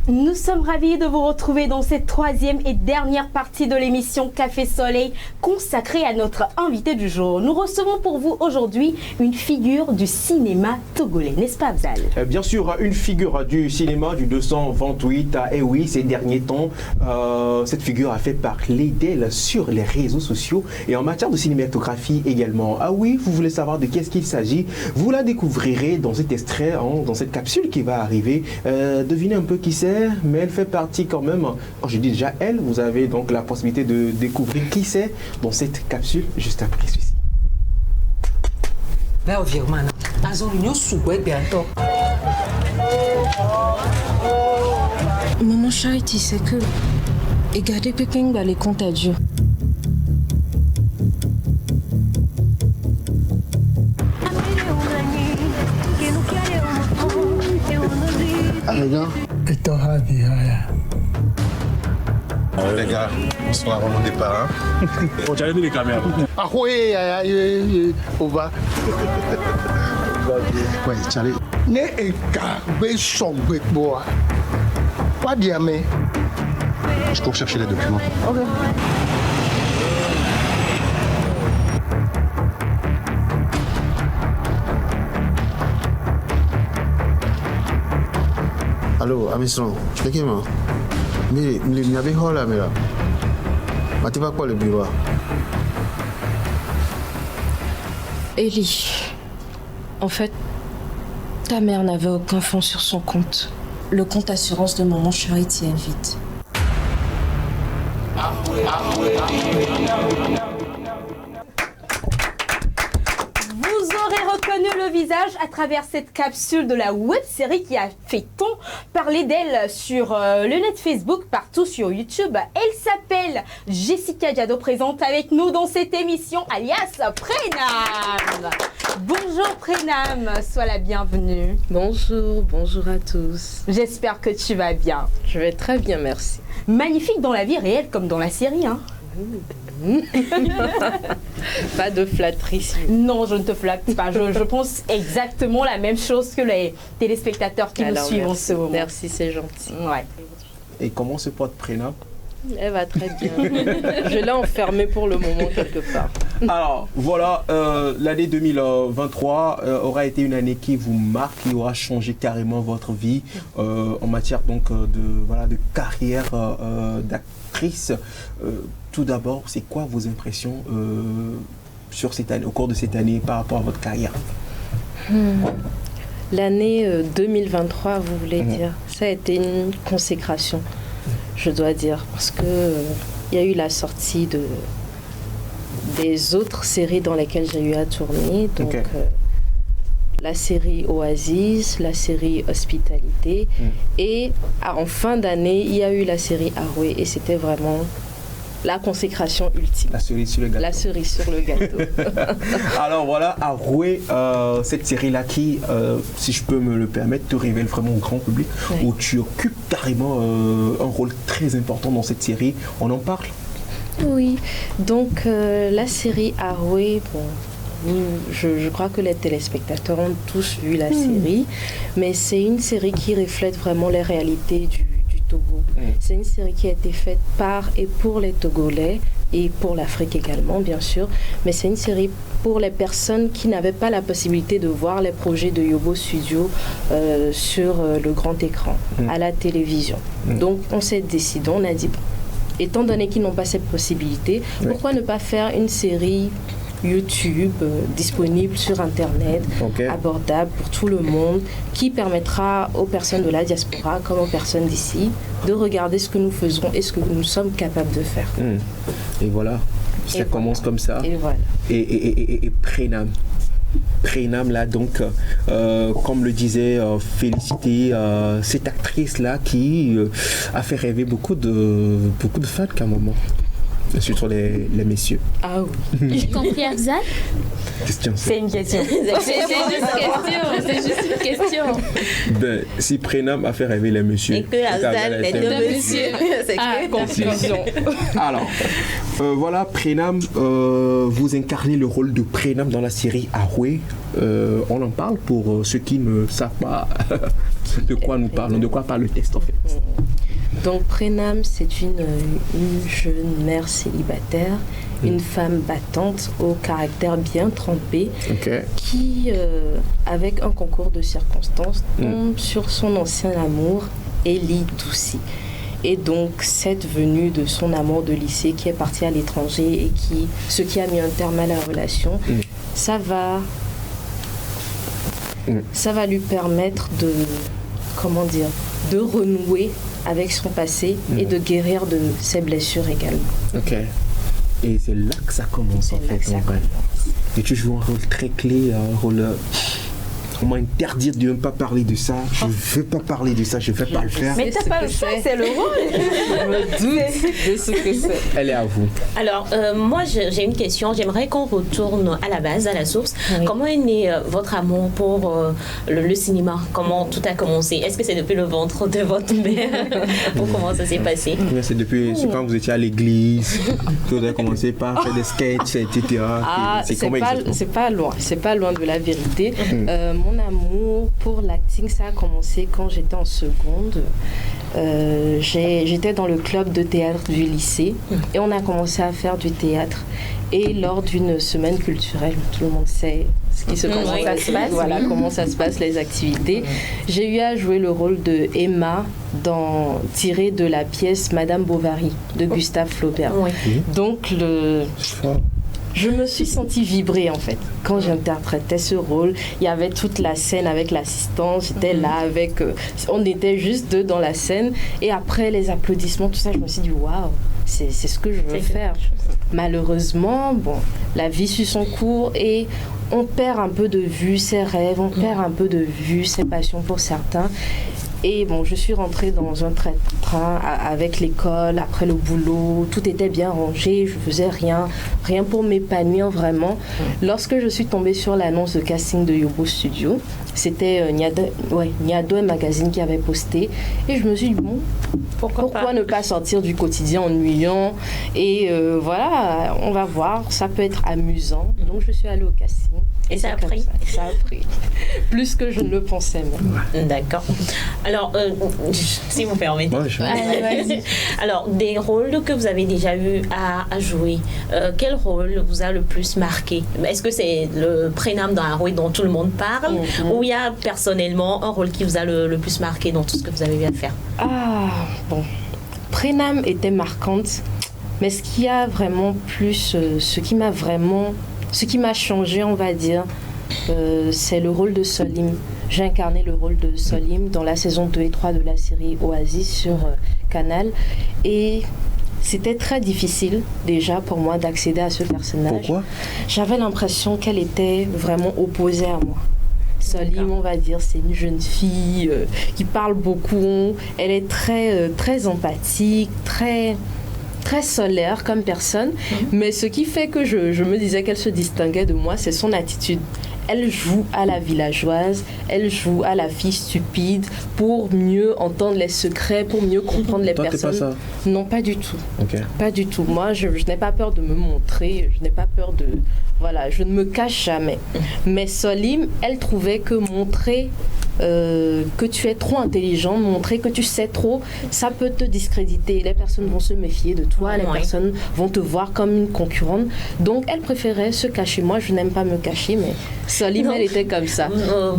Nous sommes ravis de vous retrouver dans cette troisième et dernière partie de l'émission Café Soleil consacrée à notre invité du jour. Nous recevons pour vous aujourd'hui une figure du cinéma togolais, n'est-ce pas Abzal? Bien sûr, une figure du cinéma du 228. Et oui, ces derniers temps, cette figure a fait parler d'elle sur les réseaux sociaux et en matière de cinématographie également. Ah oui, vous voulez savoir de qu'est-ce qu'il s'agit? Vous la découvrirez dans cet extrait, dans cette capsule qui va arriver. Devinez un peu qui c'est, mais elle fait partie quand même, je dis déjà elle, vous avez donc la possibilité de découvrir qui c'est dans cette capsule juste après ceci. Maman Charity, c'est que et garder quelqu'un dans les comptes à Dieu. Les gars, bonsoir, on est des parents. On tient les caméras. Ah oui, on va. Ouais, Charlie. Ne est son bois. Pas bien, mais. Je cours chercher les documents. Ok. Allô, Amisson, je suis là. Mais il y avait là, mais là. Tu vas quoi le bureau? Ellie, en fait, ta mère n'avait aucun fonds sur son compte. Le compte assurance de maman Charity est vide. Vous aurez reconnu le visage à travers cette capsule de la web-série qui a fait tant parler d'elle sur le net Facebook, partout sur YouTube. Elle s'appelle Jessica Diado, présente avec nous dans cette émission, alias Prenam. Bonjour Prenam, sois la bienvenue. Bonjour à tous. J'espère que tu vas bien. Je vais très bien, merci. Magnifique dans la vie réelle comme dans la série, hein. Pas de flatterie. Non, je ne te flatte pas. Je pense exactement la même chose que les téléspectateurs qui nous suivent en ce moment. Merci, c'est gentil. Ouais. Et comment se porte Prenam? Elle va très bien. Je l'ai enfermée pour le moment quelque part. Alors voilà, l'année 2023 aura été une année qui vous marque, qui aura changé carrément votre vie en matière donc de carrière d'actrice. Tout d'abord, c'est quoi vos impressions sur cette année, au cours de cette année par rapport à votre carrière? L'année 2023, vous voulez dire, ça a été une consécration, je dois dire, parce que il y a eu la sortie des autres séries dans lesquelles j'ai eu à tourner, donc la série Oasis, la série Hospitalité, et en fin d'année, il y a eu la série Aroué, et c'était vraiment la consécration ultime. La cerise sur le gâteau. La cerise sur le gâteau. Alors voilà, Aroué, cette série-là qui, si je peux me le permettre, te révèle vraiment au grand public, où tu occupes carrément un rôle très important dans cette série. On en parle? Oui, donc la série Aroué, je crois que les téléspectateurs ont tous vu la série, mais c'est une série qui reflète vraiment les réalités du Togo. C'est une série qui a été faite par et pour les Togolais et pour l'Afrique également, bien sûr. Mais c'est une série pour les personnes qui n'avaient pas la possibilité de voir les projets de Yobo Studio sur le grand écran, à la télévision. Donc, on s'est décidé, on a dit, étant donné qu'ils n'ont pas cette possibilité, pourquoi ne pas faire une série YouTube disponible sur Internet, abordable pour tout le monde, qui permettra aux personnes de la diaspora comme aux personnes d'ici de regarder ce que nous faisons et ce que nous sommes capables de faire. Et voilà, ça commence comme ça. Et voilà. Et Prenam là, donc, comme le disait Félicité, cette actrice là qui a fait rêver beaucoup de fans qu'à un moment. Surtout les messieurs. Ah oui. J'ai compris Afzal. Question. C'est une question. C'est juste une question. Ben, si Prénam a fait rêver les messieurs. Et que Afzal est deux messieurs. C'est que Confusion. Alors, voilà, Prénam, vous incarnez le rôle de Prénam dans la série Aroué. On en parle pour ceux qui ne savent pas de quoi nous parlons, de quoi parle le texte en fait. Donc Prénam, c'est une jeune mère célibataire, une femme battante au caractère bien trempé, qui, avec un concours de circonstances, tombe sur son ancien amour, Elie Doucy. Et donc, cette venue de son amour de lycée qui est parti à l'étranger et ce qui a mis un terme à la relation, ça va lui permettre de renouer avec son passé et de guérir de ses blessures également. Ok. Et c'est là que ça commence en fait. Et tu joues un rôle très clé, un rôle... On m'a interdit de ne pas parler de ça. Je ne veux pas parler de ça, je ne vais pas le faire. Mais t'as pas le choix, c'est le rôle. Je me doute de ce que c'est. Elle est à vous. Alors, moi, j'ai une question. J'aimerais qu'on retourne à la base, à la source. Oui. Comment est né votre amour pour le cinéma? Comment tout a commencé? Est-ce que c'est depuis le ventre de votre mère? Ou comment ça s'est passé? C'est depuis quand vous étiez à l'église, que vous avez commencé par faire des sketchs, etc. C'est pas loin de la vérité. Mon amour pour l'acting, ça a commencé quand j'étais en seconde. J'étais dans le club de théâtre du lycée et on a commencé à faire du théâtre. Et lors d'une semaine culturelle, tout le monde sait comment ça se passe, comment ça se passe, les activités. J'ai eu à jouer le rôle de Emma tiré de la pièce Madame Bovary de Gustave Flaubert. Donc je me suis sentie vibrer en fait quand j'interprétais ce rôle. Il y avait toute la scène avec l'assistante, j'étais là on était juste deux dans la scène et après les applaudissements, tout ça, je me suis dit waouh, c'est ce que je veux faire. Malheureusement, la vie suit son cours et on perd un peu de vue ses rêves, on perd un peu de vue ses passions pour certains. Et je suis rentrée dans un train avec l'école, après le boulot, tout était bien rangé, je faisais rien pour m'épanouir vraiment. Lorsque je suis tombée sur l'annonce de casting de Yobo Studio, c'était Niado et Magazine qui avait posté, et je me suis dit pourquoi ne pas sortir du quotidien ennuyant, et voilà, on va voir, ça peut être amusant. Donc je suis allée au casting. Et ça a pris. Ça a pris. Plus que je ne le pensais même. D'accord. Alors, si vous permettez. Alors, des rôles que vous avez déjà eu à jouer, quel rôle vous a le plus marqué? Est-ce que c'est le Prénam dans un rôle dont tout le monde parle, ou il y a personnellement un rôle qui vous a le plus marqué dans tout ce que vous avez eu à faire? Prénam était marquante, mais ce qui a vraiment plus, ce qui m'a changé, on va dire, c'est le rôle de Solim. J'ai incarné le rôle de Solim dans la saison 2 et 3 de la série Oasis sur Canal. Et c'était très difficile déjà pour moi d'accéder à ce personnage. Pourquoi? J'avais l'impression qu'elle était vraiment opposée à moi. Solim, on va dire, c'est une jeune fille qui parle beaucoup. Elle est très empathique, très solaire comme personne, mais ce qui fait que je me disais qu'elle se distinguait de moi, c'est son attitude. Elle joue à la villageoise, elle joue à la fille stupide pour mieux entendre les secrets, pour mieux comprendre les personnes. T'es pas ça? Non, pas du tout. Okay. Pas du tout. Moi, je n'ai pas peur de me montrer, je n'ai pas peur de... Voilà, je ne me cache jamais. Mais Solim, elle trouvait que montrer que tu es trop intelligent, montrer que tu sais trop, ça peut te discréditer. Les personnes vont se méfier de toi, les personnes vont te voir comme une concurrente. Donc, elle préférait se cacher. Moi, je n'aime pas me cacher, mais Solim, elle était comme ça.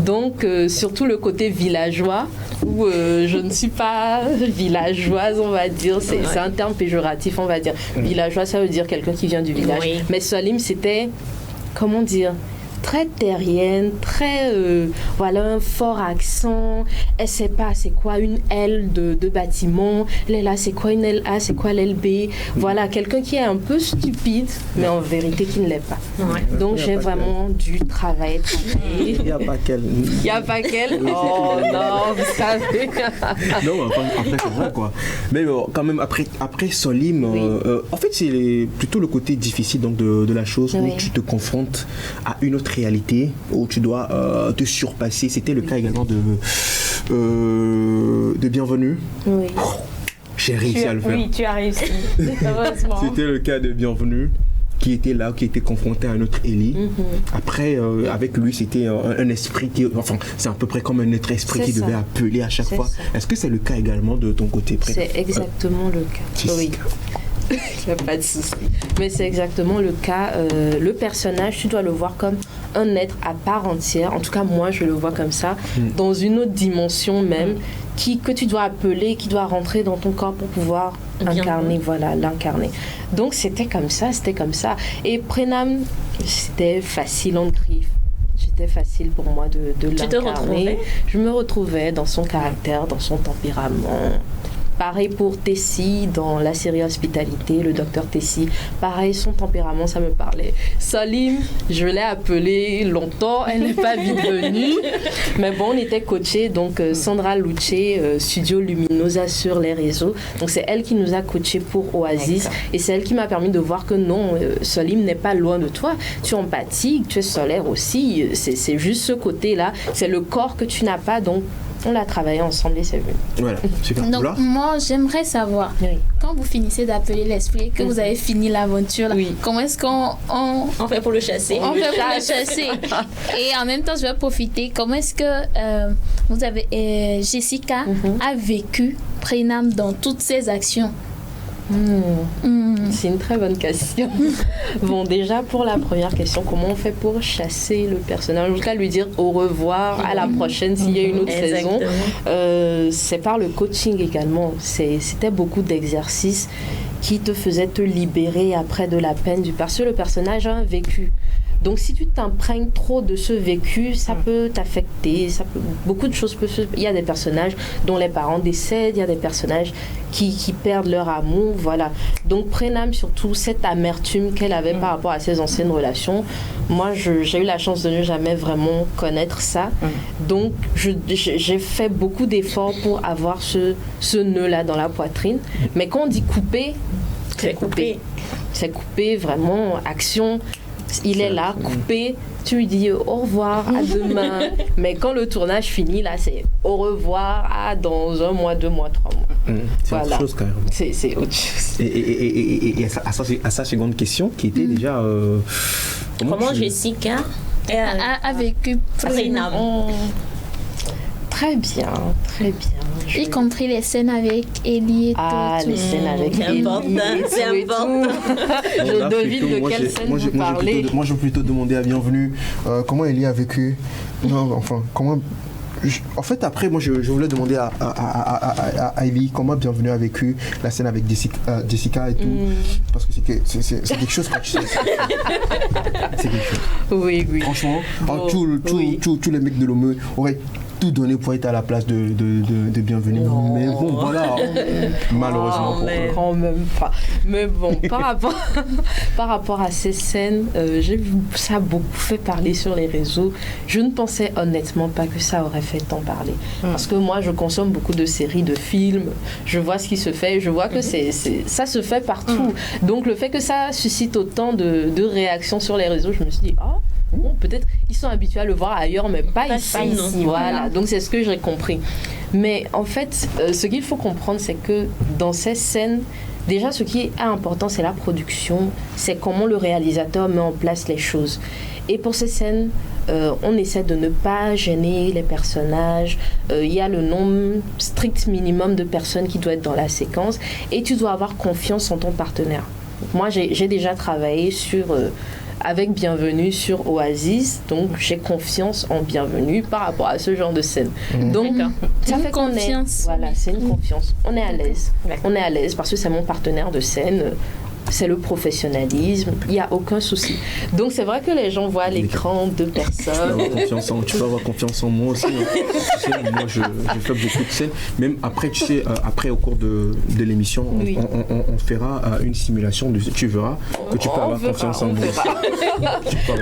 Donc, surtout le côté villageois, où je ne suis pas villageoise, on va dire. C'est un terme péjoratif, on va dire. Villageois, ça veut dire quelqu'un qui vient du village. Mais Solim, c'était, comment dire, très terrienne, très voilà, un fort accent. Elle sait pas c'est quoi une aile de bâtiment. L'aile A c'est quoi une aile A, c'est quoi l'aile B. Voilà, quelqu'un qui est un peu stupide, mais en vérité qui ne l'est pas. Donc j'ai vraiment dû travailler. Il n'y a pas qu'elle. Il n'y a pas qu'elle. Oh non, vous savez. Non, après c'est vrai quoi. Mais bon, quand même après Solim, en fait c'est plutôt le côté difficile donc de la chose où tu te confrontes à une autre réalité où tu dois te surpasser. C'était le cas également de Bienvenue. Oui. J'ai réussi à le faire. Oui, tu as réussi. Heureusement. C'était le cas de Bienvenue, qui était là, qui était confronté à un autre Ellie. Après, avec lui, c'était un esprit qui... Enfin, c'est à peu près comme un autre esprit qui devait appeler à chaque fois. Est-ce que c'est le cas également de ton côté? C'est exactement le cas. Oui. Il n'y a pas de souci. Mais c'est exactement le cas. Le personnage, tu dois le voir comme un être à part entière. En tout cas, moi, je le vois comme ça. Dans une autre dimension même, que tu dois appeler, qui doit rentrer dans ton corps pour pouvoir l'incarner. Donc, c'était comme ça. Et Prenam, c'était facile en griffe. C'était facile pour moi de l'incarner. Tu te retrouvais? Je me retrouvais dans son caractère, dans son tempérament. Pareil pour Tessie dans la série Hospitalité, le docteur Tessie. Pareil, son tempérament, ça me parlait. Solim, je l'ai appelée longtemps, elle n'est pas vite venue. Mais bon, on était coachés, donc Sandra Lucci, Studio Luminosa sur les réseaux. Donc c'est elle qui nous a coachés pour Oasis. Et c'est elle qui m'a permis de voir que non, Solim n'est pas loin de toi. Tu es empathique, tu es solaire aussi. C'est juste ce côté-là. C'est le corps que tu n'as pas, donc on l'a travaillé ensemble et c'est venu. Voilà, super. Donc, moi, j'aimerais savoir, quand vous finissez d'appeler l'esprit, que vous avez fini l'aventure, là, comment est-ce qu'on fait pour le chasser? On fait pour le chasser. Et en même temps, je vais profiter. Comment est-ce que vous avez Jessica a vécu Prenam dans toutes ses actions? C'est une très bonne question. Bon, déjà pour la première question, comment on fait pour chasser le personnage, jusqu'à lui dire au revoir, à la prochaine s'il y a une autre saison. C'est par le coaching également. C'était beaucoup d'exercices qui te faisaient te libérer après de la peine parce que le personnage a un vécu. Donc, si tu t'imprègnes trop de ce vécu, ça peut t'affecter. Beaucoup de choses peuvent se... Il y a des personnages dont les parents décèdent, il y a des personnages qui perdent leur amour, voilà. Donc, Prenam, surtout, cette amertume qu'elle avait par rapport à ses anciennes relations, moi, j'ai eu la chance de ne jamais vraiment connaître ça. Donc, j'ai fait beaucoup d'efforts pour avoir ce nœud-là dans la poitrine. Mais quand on dit couper, c'est coupé. C'est coupé, vraiment, action... Il est là, coupé, tu lui dis au revoir, à demain. Mais quand le tournage finit, là, c'est au revoir, dans 1 mois, 2 mois, 3 mois. C'est autre chose, quand même. C'est autre chose. Et à sa seconde question, qui était déjà... Comment Jessica a vécu Prenam? Très bien. Y compris les scènes avec Ellie et tout. Les scènes avec Ellie. C'est important. Je devine de quelle scène vous parlez. Moi, je vais plutôt demander à Bienvenue comment Ellie a vécu. Non, enfin, comment... En fait, après, moi, je voulais demander à Ellie comment Bienvenue a vécu la scène avec Jessica et tout. Parce que c'est quelque chose quand tu sais. C'est quelque chose. Oui. Franchement, tous les mecs de l'OME auraient tout donné pour être à la place de Bienvenue. Non. Mais bon, voilà. Malheureusement. Quand même pas. Mais bon, par rapport à ces scènes, j'ai vu ça beaucoup fait parler sur les réseaux. Je ne pensais honnêtement pas que ça aurait fait tant parler. Parce que moi, je consomme beaucoup de séries, de films. Je vois ce qui se fait. Je vois que ça se fait partout. Donc, le fait que ça suscite autant de réactions sur les réseaux, je me suis dit, bon, peut-être ils sont habitués à le voir ailleurs, mais pas ici. Voilà, donc c'est ce que j'ai compris. Mais en fait, ce qu'il faut comprendre, c'est que dans ces scènes, déjà, ce qui est important, c'est la production, c'est comment le réalisateur met en place les choses. Et pour ces scènes, on essaie de ne pas gêner les personnages. Il y a le nombre strict minimum de personnes qui doivent être dans la séquence, et tu dois avoir confiance en ton partenaire. Moi, j'ai déjà travaillé avec Bienvenue sur Oasis, donc j'ai confiance en Bienvenue par rapport à ce genre de scène. Donc ça fait qu'on est, voilà, c'est une confiance. On est à l'aise. On est à l'aise parce que c'est mon partenaire de scène. c'est le professionnalisme, il n'y a aucun souci. Donc c'est vrai que les gens voient à l'écran 2 personnes. Tu peux avoir confiance en moi aussi. Hein. Tu sais, moi, je fais beaucoup de scènes. Même après, tu sais, après au cours de l'émission, on fera une simulation. Tu verras que tu peux avoir confiance en moi.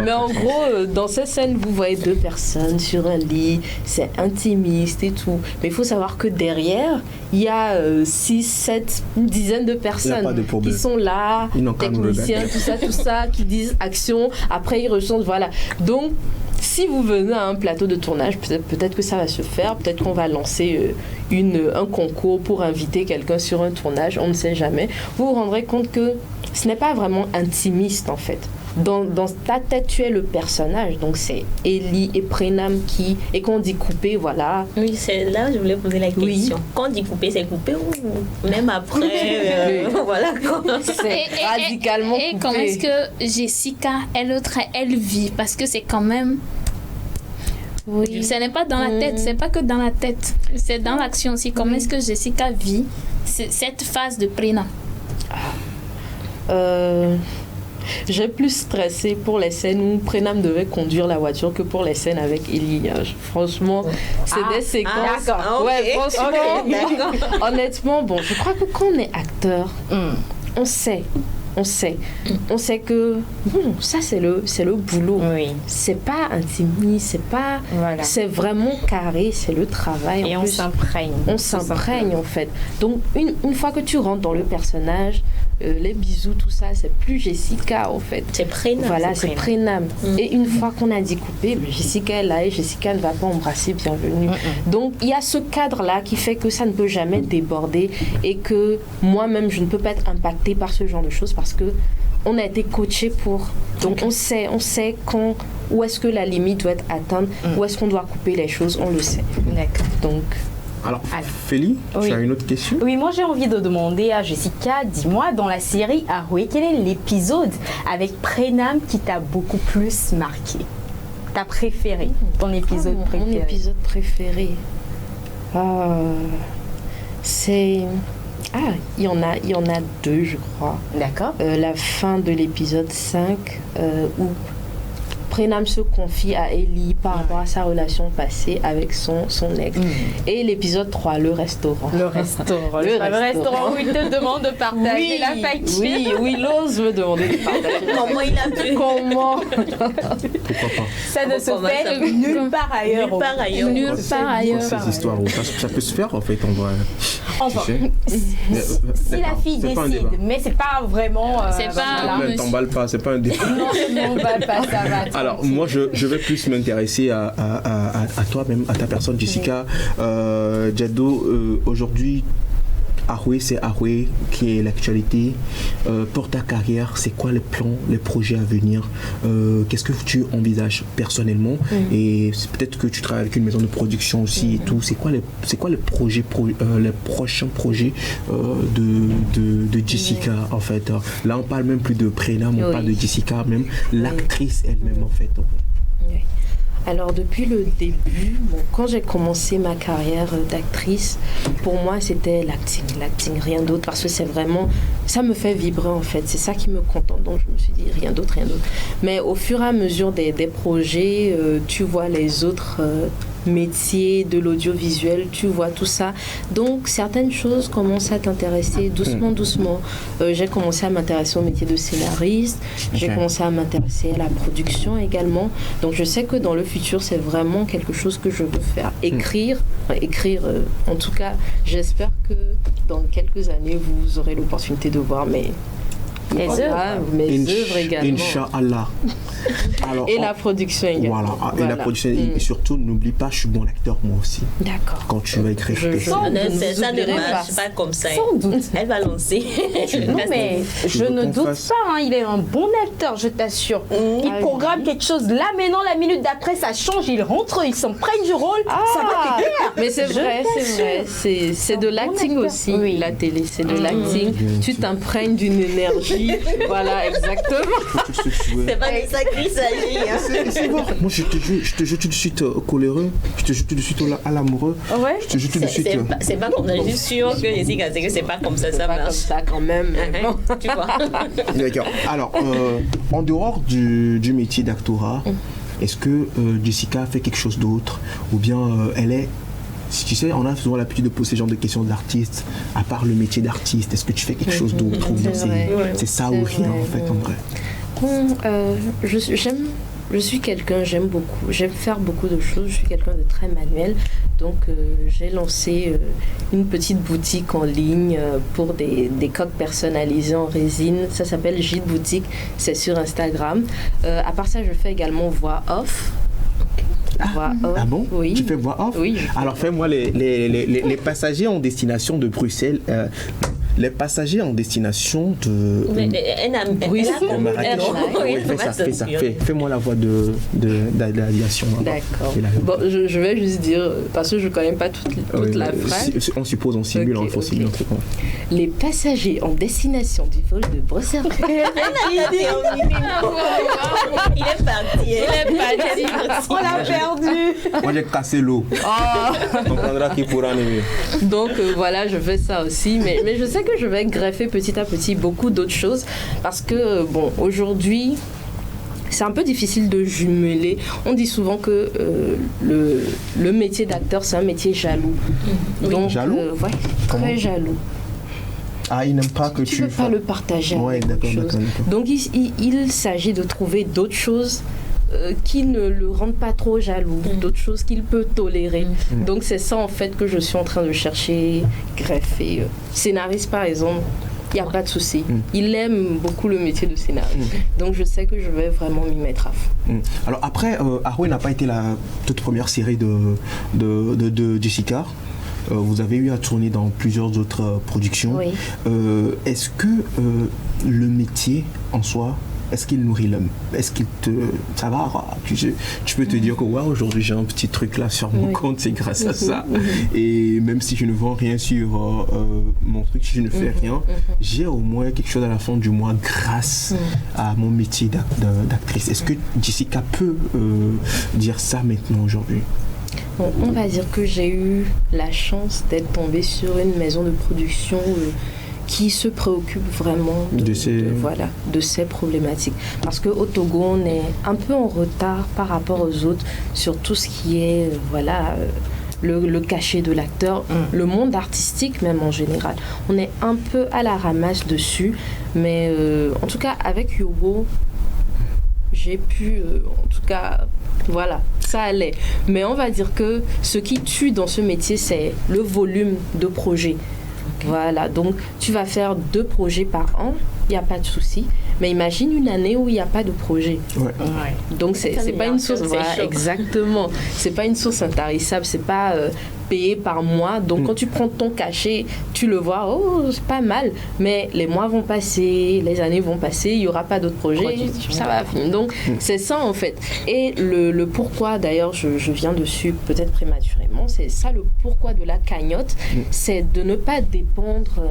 Mais en gros, dans ces scènes, vous voyez 2 personnes sur un lit, c'est intimiste et tout. Mais il faut savoir que derrière, il y a 6, 7, une dizaine de personnes qui sont là, techniciens, tout ça, qui disent action, après ils ressentent, voilà. Donc, si vous venez à un plateau de tournage, peut-être que ça va se faire, peut-être qu'on va lancer un concours pour inviter quelqu'un sur un tournage, on ne sait jamais. Vous vous rendrez compte que ce n'est pas vraiment intimiste en fait. Dans ta tête, tu es le personnage, donc c'est Ellie et Prenam et quand on dit couper, voilà. Oui, c'est là que je voulais poser la question. Quand on dit couper, c'est couper ou même après, voilà. C'est radicalement coupé. Et comment est-ce que Jessica, elle vit? Parce que c'est quand même... Oui. Ce n'est pas dans la tête, c'est pas que dans la tête, c'est dans l'action aussi. Comment est-ce que Jessica vit cette phase de Prenam? J'ai plus stressé pour les scènes où Prenam devait conduire la voiture que pour les scènes avec Ellie. Franchement, c'est des séquences. Ouais, franchement, honnêtement, bon, je crois que quand on est acteur, on sait que bon, ça c'est le boulot. Oui. C'est pas intimiste, c'est vraiment carré, c'est le travail. Et on s'imprègne. On s'imprègne en fait. Donc une fois que tu rentres dans le personnage, les bisous, tout ça, c'est plus Jessica en fait. C'est Prenam. Voilà, c'est Prenam. Et une fois qu'on a dit couper, Jessica est là et Jessica ne va pas embrasser bienvenue. Donc il y a ce cadre-là qui fait que ça ne peut jamais déborder et que moi-même je ne peux pas être impactée par ce genre de choses parce que on a été coaché pour. Donc on sait où est-ce que la limite doit être atteinte, où est-ce qu'on doit couper les choses, on le sait. D'accord. Donc. Alors, Félie, tu as une autre question? Oui, moi j'ai envie de demander à Jessica, dis-moi, dans la série Haruhi, quel est l'épisode avec Prenam qui t'a beaucoup plus marqué? Ta préférée, ton épisode préféré? Mon épisode préféré, c'est... il y en a 2, je crois. D'accord. La fin de l'épisode 5, où Prenam se confie à Ellie par rapport à sa relation passée avec son ex. Et l'épisode 3, le restaurant. Le restaurant où il te demande de partager la facture. Oui, il ose me demander de partager. Comment il a pu? Comment? Pourquoi pas? Ça ne se fait nulle part ailleurs. Nulle part ailleurs. Ces histoires où ça peut se faire en fait, on va... Enfin, si la fille décide, mais c'est pas vraiment... c'est pas... Ne t'emballe pas, c'est pas un débat. Non, ne m'emballe pas, ça va. Alors, moi, je vais plus m'intéresser à toi, même à ta personne, Jessica. Jado, aujourd'hui, Haruhi, c'est Haruhi qui est l'actualité. Pour ta carrière, c'est quoi les plans, les projets à venir? Qu'est-ce que tu envisages personnellement? Et peut-être que tu travailles avec une maison de production aussi et tout. C'est quoi les projets, les prochains projets de Jessica en fait? Là, on parle même plus de Prenam, on parle de Jessica, même l'actrice elle-même en fait. Alors depuis le début, quand j'ai commencé ma carrière d'actrice, pour moi c'était l'acting, rien d'autre, parce que c'est vraiment, ça me fait vibrer en fait, c'est ça qui me contente, donc je me suis dit rien d'autre. Mais au fur et à mesure des projets, tu vois les autres métiers de l'audiovisuel, tu vois tout ça, donc certaines choses commencent à t'intéresser doucement. J'ai commencé à m'intéresser au métier de scénariste, j'ai commencé à m'intéresser à la production également, donc je sais que dans le futur c'est vraiment quelque chose que je veux faire, écrire, en tout cas j'espère que dans quelques années vous aurez l'opportunité de voir mes œuvres également. Inch'Allah. Alors, et la production également. Voilà. Et la production. Et surtout, n'oublie pas, je suis bon acteur moi aussi. D'accord. Quand tu vas écrire ça ne marche pas comme ça. Sans doute. Elle va lancer. Non, mais je ne doute pas. Il est un bon acteur, je t'assure. Il programme quelque chose là, maintenant, la minute d'après, ça change. Il rentre, il s'emprunte du rôle. Ça va te plaire. Mais c'est vrai. C'est de l'acting aussi. La télé, c'est de l'acting. Tu t'imprègnes d'une énergie. Oui, voilà, exactement. C'est pas de ça qu'il s'agit. Hein. C'est bon. Moi, je te jure tout de suite au coléreux, je te jure tout de suite à l'amoureux. Ouais. Je te jure tout de suite. C'est pas comme ça. Je suis sûre que Jessica sait que c'est pas comme ça, ça Pas marche. comme ça quand même. Mais bon. Tu vois. D'accord. Alors, en dehors du métier d'actorat, est-ce que Jessica fait quelque chose d'autre ou bien elle est... Si tu sais, on a souvent l'habitude de poser ce genre de questions d'artistes. À part le métier d'artiste, est-ce que tu fais quelque chose d'autre ou bien c'est ça ou rien en fait en vrai? Je suis quelqu'un, j'aime faire beaucoup de choses, je suis quelqu'un de très manuel, donc j'ai lancé une petite boutique en ligne pour des coques personnalisées en résine, ça s'appelle Gîte Boutique, c'est sur Instagram. À part ça, je fais également voix off. Ah bon? Oui. Tu fais voix off? Oui. Alors fais-moi les passagers en destination de Bruxelles. Les passagers en destination de... Oui, fais ça. Fais-moi la voix de l'aviation. D'accord. Bon, je vais juste dire, parce que je ne connais pas toute la phrase. On suppose, on simule, il faut simuler. Les passagers en destination du vol de Bruxelles. Il est parti. On l'a perdu. Moi, j'ai cassé l'eau. On comprendra qui pourra en aimer. Donc voilà, je fais ça aussi, mais je sais que je vais greffer petit à petit beaucoup d'autres choses parce que bon, aujourd'hui c'est un peu difficile de jumeler. On dit souvent que le métier d'acteur, c'est un métier jaloux. Donc, jaloux? Ouais, très jaloux. Ah, il n'aime pas que tu ne peux pas le partager avec autre chose. Donc il s'agit de trouver d'autres choses qui ne le rendent pas trop jaloux, d'autres choses qu'il peut tolérer. Donc c'est ça en fait que je suis en train de chercher, greffer. Scénariste par exemple, il n'y a pas de souci. Il aime beaucoup le métier de scénariste. Donc je sais que je vais vraiment m'y mettre à fond. Alors après, Haroué n'a pas été la toute première série de Jessica. Vous avez eu à tourner dans plusieurs autres productions. Oui. Est-ce que le métier en soi, est-ce qu'il nourrit l'homme? Est-ce qu'il te... Ça va, tu peux te dire que wow, aujourd'hui j'ai un petit truc là sur mon compte, c'est grâce à ça. Et même si je ne vends rien sur mon truc, si je ne fais rien, j'ai au moins quelque chose à la fin du mois grâce à mon métier d'actrice. Est-ce que Jessica peut dire ça maintenant aujourd'hui? Bon, on va dire que j'ai eu la chance d'être tombée sur une maison de production qui se préoccupe vraiment de ces problématiques. Parce qu'au Togo, on est un peu en retard par rapport aux autres sur tout ce qui est le cachet de l'acteur, le monde artistique même en général. On est un peu à la ramasse dessus, mais en tout cas avec Yobo, j'ai pu, en tout cas, voilà, ça allait. Mais on va dire que ce qui tue dans ce métier, c'est le volume de projets. Voilà, donc tu vas faire 2 projets par an, il n'y a pas de souci. Mais imagine une année où il n'y a pas de projet. Ouais. Donc c'est pas une source, exactement. C'est pas une source intarissable, c'est pas payé par mois. Donc quand tu prends ton cachet, tu le vois, oh c'est pas mal. Mais les mois vont passer, les années vont passer, il n'y aura pas d'autres projets, ça va finir. Donc c'est ça en fait. Et le pourquoi, d'ailleurs je viens dessus peut-être prématurément, c'est ça le pourquoi de la cagnotte, c'est de ne pas dépendre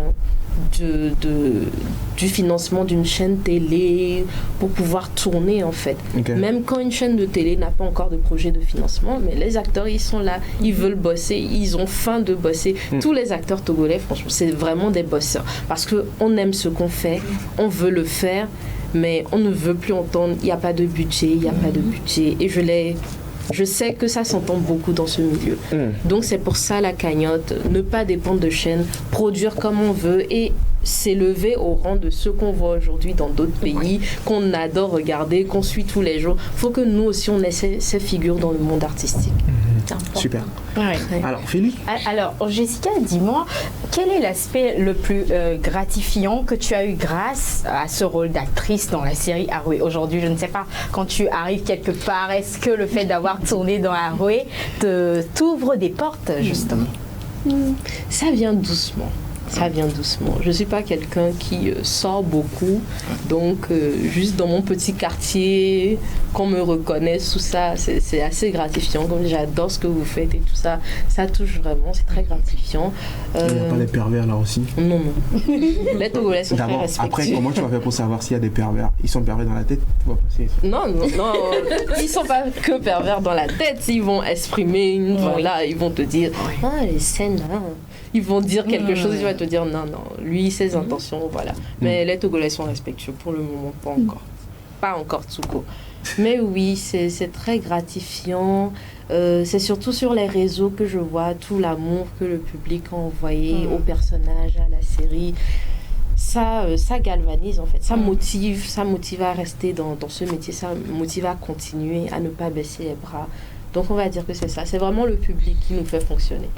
du financement d'une chaîne télé pour pouvoir tourner en fait. Même quand une chaîne de télé n'a pas encore de projet de financement, mais les acteurs ils sont là, ils veulent bosser, ils ont faim de bosser. Tous les acteurs togolais, franchement, c'est vraiment des bosseurs parce qu'on aime ce qu'on fait, on veut le faire, mais on ne veut plus entendre il n'y a pas de budget, il n'y a pas de budget. Et je sais que ça s'entend beaucoup dans ce milieu. Donc c'est pour ça la cagnotte, ne pas dépendre de chaînes, produire comme on veut et s'élever au rang de ce qu'on voit aujourd'hui dans d'autres pays, qu'on adore regarder, qu'on suit tous les jours. Il faut que nous aussi on ait ces figures dans le monde artistique. Super. Ouais. Alors, Philippe? Alors, Jessica, dis-moi, quel est l'aspect le plus gratifiant que tu as eu grâce à ce rôle d'actrice dans la série Haroué? Aujourd'hui, je ne sais pas, quand tu arrives quelque part, est-ce que le fait d'avoir tourné dans Haroué t'ouvre des portes, justement? Ça vient doucement. Ça vient doucement. Je ne suis pas quelqu'un qui sort beaucoup. Donc, juste dans mon petit quartier, qu'on me reconnaisse, tout ça, c'est assez gratifiant. Comme j'adore ce que vous faites et tout ça. Ça touche vraiment, c'est très gratifiant. Il n'y a pas les pervers là aussi? Non. Les Togolais sont très respectueux. Après, comment tu vas faire pour savoir s'il y a des pervers? Ils sont pervers dans la tête? Tu vas passer. Non. Ils ne sont pas que pervers dans la tête. Ils vont exprimer voilà, ils vont te dire les scènes là. Ils vont dire quelque chose, ils vont te dire non, lui, ses intentions, voilà. Mais les Togolais sont respectueux pour le moment, pas encore. Pas encore tout court. Mais oui, c'est très gratifiant. C'est surtout sur les réseaux que je vois tout l'amour que le public a envoyé aux personnages, à la série. Ça galvanise en fait, ça motive à rester dans ce métier, ça motive à continuer, à ne pas baisser les bras. Donc on va dire que c'est ça, c'est vraiment le public qui nous fait fonctionner.